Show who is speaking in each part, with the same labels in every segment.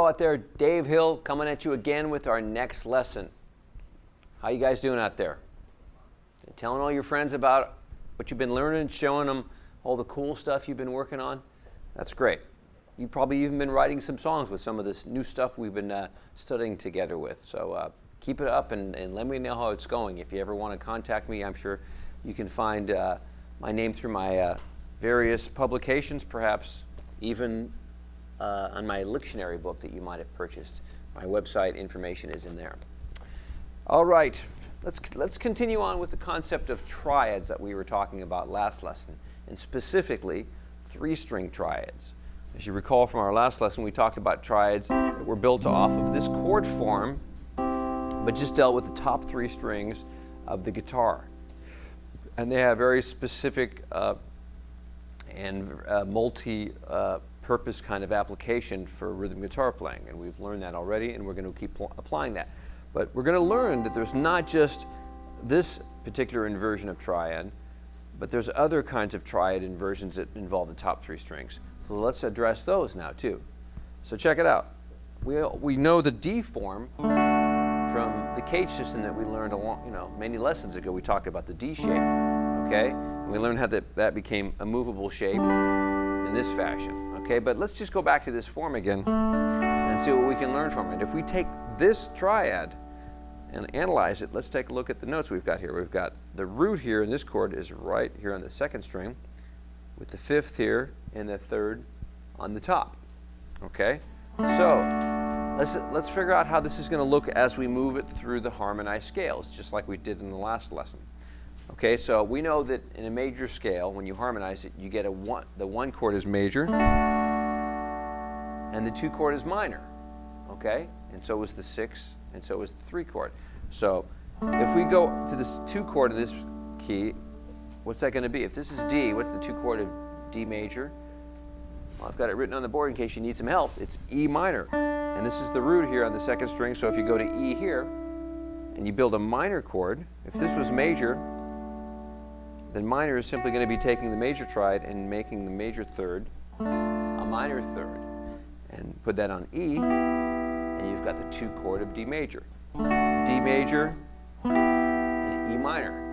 Speaker 1: out there. Dave Hill coming at you again with our next lesson. How you guys doing out there? Telling all your friends about what you've been learning, showing them all the cool stuff you've been working on? That's great. You've probably even been writing some songs with some of this new stuff we've been studying together with. So keep it up and let me know how it's going. If you ever want to contact me, I'm sure you can find my name through my various publications, perhaps even on my lectionary book that you might have purchased. My website information is in there. All right, let's continue on with the concept of triads that we were talking about last lesson, and specifically three-string triads. As you recall from our last lesson, we talked about triads that were built off of this chord form, but just dealt with the top three strings of the guitar. And they have very specific and multi-purpose kind of application for rhythm guitar playing. And we've learned that already, and we're going to keep applying that. But we're going to learn that there's not just this particular inversion of triad, but there's other kinds of triad inversions that involve the top three strings. So let's address those now too. So check it out. We know the D form from the cage system that we learned many lessons ago. We talked about the D shape, okay? And we learned how that became a movable shape in this fashion, okay? But let's just go back to this form again and see what we can learn from it. If we take this triad and analyze it, let's take a look at the notes we've got here. We've got the root here in this chord is right here on the second string, with the fifth here and the third on the top, okay? So let's figure out how this is going to look as we move it through the harmonized scales, just like we did in the last lesson. Okay, so we know that in a major scale, when you harmonize it, you get the one chord is major, and the two chord is minor, okay? And so is the six, and so is the three chord. So if we go to this two chord in this key, what's that going to be? If this is D, what's the two chord of D major? Well, I've got it written on the board in case you need some help. It's E minor. And this is the root here on the second string, so if you go to E here and you build a minor chord, if this was major, then minor is simply going to be taking the major triad and making the major third a minor third. And put that on E, and you've got the two chord of D major. D major and E minor.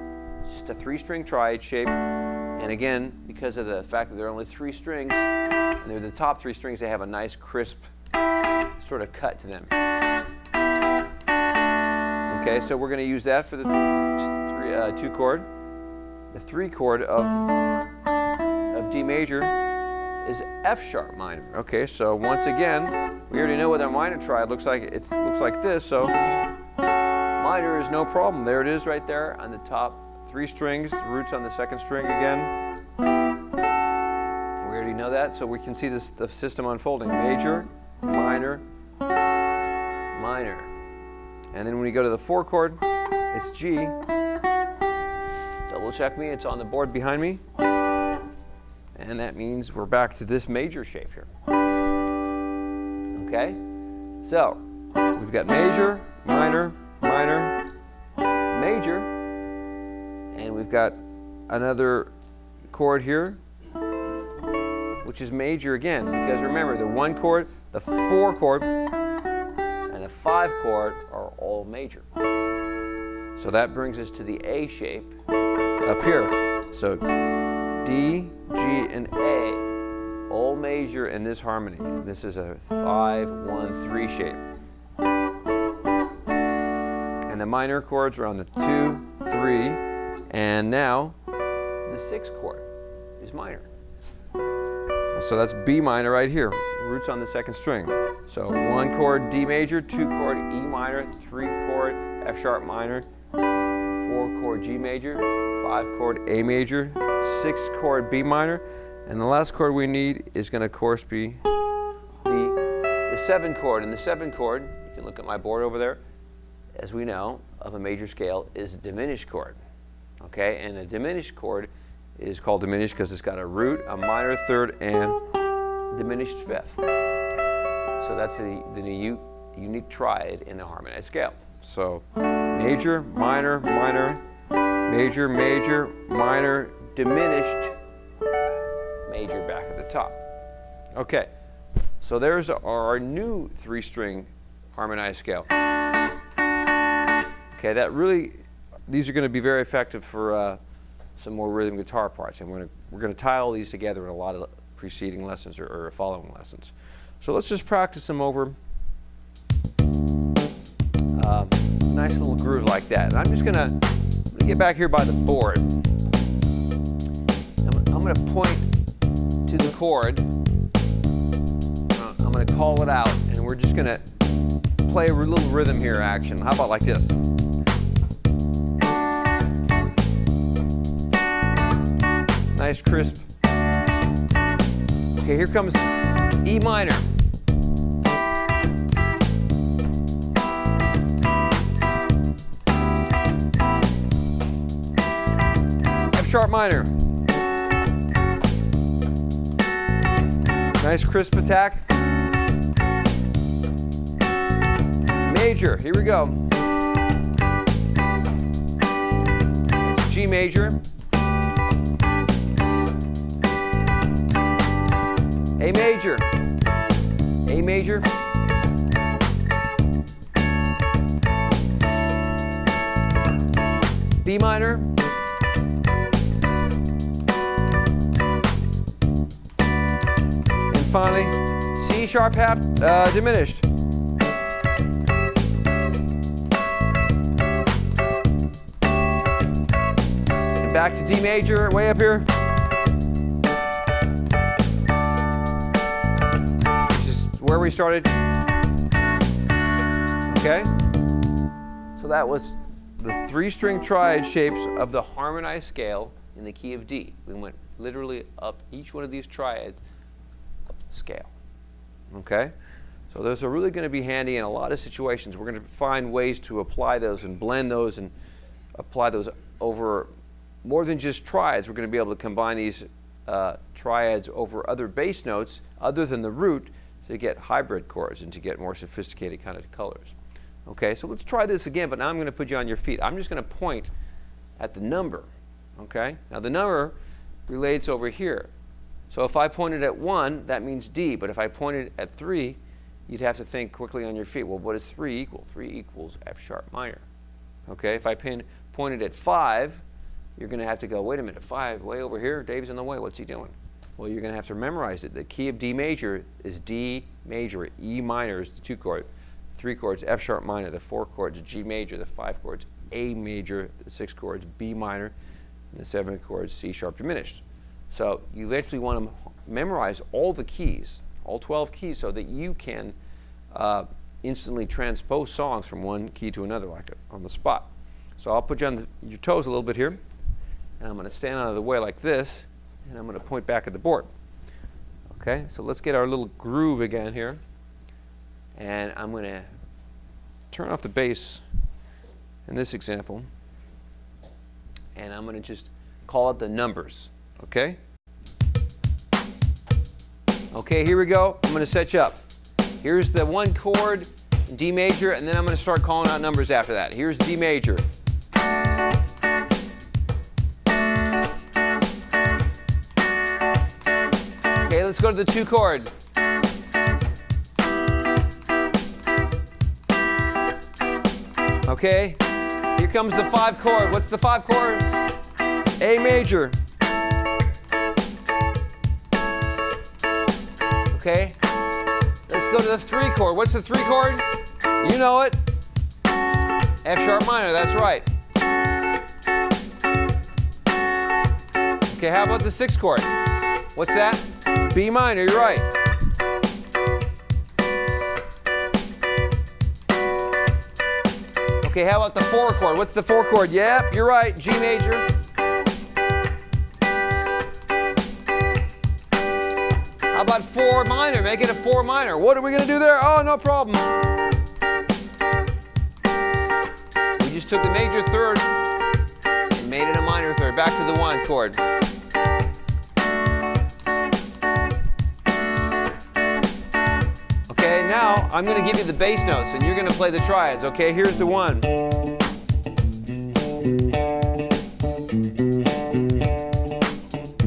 Speaker 1: It's just a three-string triad shape. And again, because of the fact that there are only three strings, and they're the top three strings, they have a nice crisp sort of cut to them. Okay, so we're going to use that for the two chord. The three chord of D major is F sharp minor. Okay, so once again, we already know what our minor triad looks like. It looks like this, so minor is no problem. There it is right there on the top three strings, the root's on the second string again. We already know that, so we can see the system unfolding. Major, minor, minor. And then when we go to the four chord, it's G. Double check me, it's on the board behind me. And that means we're back to this major shape here. Okay? So, we've got major, minor, minor, major, and we've got another chord here, which is major again, because remember, the one chord, the four chord, and the five chord are all major. So that brings us to the A shape up here. So D, G, and A, all major in this harmony. This is a 5-1-3 shape. And the minor chords are on the 2, 3, and now the sixth chord is minor. So that's B minor right here, roots on the second string. So one chord D major, two chord E minor, three chord F sharp minor, four chord G major, five chord A major, six chord B minor, and the last chord we need is going to, of course, be the seven chord. And the seven chord, you can look at my board over there, as we know, of a major scale is a diminished chord. Okay, and a diminished chord is called diminished because it's got a root, a minor third, and diminished fifth. So that's the unique triad in the harmonized scale. So major, minor, minor, major, major, minor, diminished, major back at the top. Okay, So there's our new 3-string harmonized scale. Okay, that really, these are going to be very effective for some more rhythm guitar parts, and we're going to tie all these together in a lot of preceding lessons or following lessons. So let's just practice them over nice little groove like that. And I'm just going to get back here by the board. I'm going to point to the chord. I'm going to call it out, and we're just going to play a little rhythm here action. How about like this? Nice crisp. Okay, here comes E minor. F sharp minor. Nice crisp attack. Major, here we go. It's G major. A major, A major, B minor, and finally C sharp half diminished. And back to D major, way up here. Where we started. Okay? So that was the 3-string triad shapes of the harmonized scale in the key of D. We went literally up each one of these triads up the scale. Okay? So those are really going to be handy in a lot of situations. We're going to find ways to apply those and blend those and apply those over more than just triads. We're going to be able to combine these triads over other bass notes other than the root to get hybrid chords and to get more sophisticated kind of colors. Okay, so let's try this again, but now I'm going to put you on your feet. I'm just going to point at the number. Okay, now the number relates over here. So if I pointed at 1, that means D, but if I pointed at 3, you'd have to think quickly on your feet. Well, what does 3 equal? 3 equals F sharp minor. Okay, if I pointed at 5, you're going to have to go, wait a minute, 5 way over here, Dave's in the way, what's he doing? Well, you're going to have to memorize it. The key of D major is D major. E minor is the 2 chord. 3 chords, F sharp minor. The 4 chords, G major. The 5 chords, A major. The 6 chords, B minor. And the 7 chords, C sharp diminished. So you eventually want to memorize all the keys, all 12 keys, so that you can instantly transpose songs from one key to another, like on the spot. So I'll put you on your toes a little bit here, and I'm going to stand out of the way like this. And I'm going to point back at the board. Okay, so let's get our little groove again here. And I'm going to turn off the bass in this example. And I'm going to just call out the numbers. Okay? Okay, here we go. I'm going to set you up. Here's the 1 chord in D major, and then I'm going to start calling out numbers after that. Here's D major. Okay, let's go to the 2 chord. Okay, here comes the 5 chord. What's the 5 chord? A major. Okay, let's go to the 3 chord. What's the 3 chord? You know it. F sharp minor, that's right. Okay, how about the 6 chord? What's that? B minor, you're right. Okay, how about the 4 chord? What's the 4 chord? Yep, you're right, G major. How about 4 minor? Make it a 4 minor. What are we going to do there? Oh, no problem. We just took the major third and made it a minor third. Back to the 1 chord. Okay, now I'm going to give you the bass notes and you're going to play the triads. Okay, here's the 1.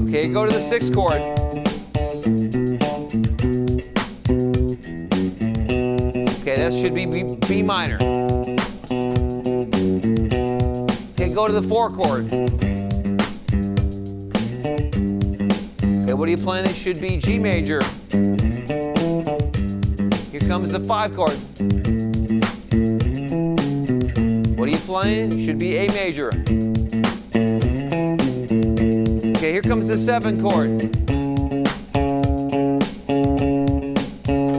Speaker 1: Okay, go to the 6 chord. Yes, should be B minor. Okay, go to the 4 chord. Okay, what are you playing? It should be G major. Here comes the 5 chord. What are you playing? Should be A major. Okay, here comes the 7 chord.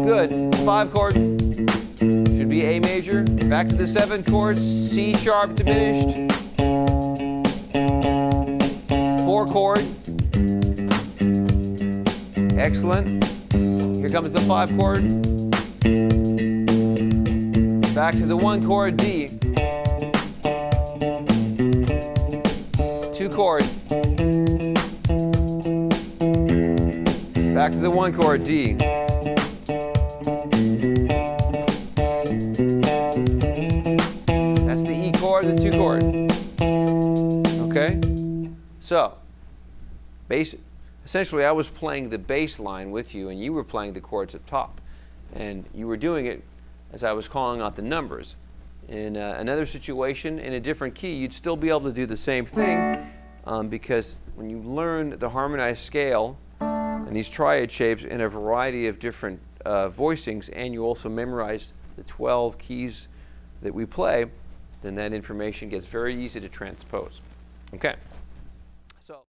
Speaker 1: Good. 5 chord. Should be A major. Back to the 7 chord. C sharp diminished. 4 chord. Excellent. Here comes the 5 chord. Back to the 1 chord, D. 2 chord. Back to the 1 chord, D. That's the E chord, the 2 chord. Okay? So, essentially I was playing the bass line with you and you were playing the chords up top. And you were doing it as I was calling out the numbers. In another situation, in a different key, you'd still be able to do the same thing because when you learn the harmonized scale and these triad shapes in a variety of different voicings, and you also memorize the 12 keys that we play, then that information gets very easy to transpose. Okay.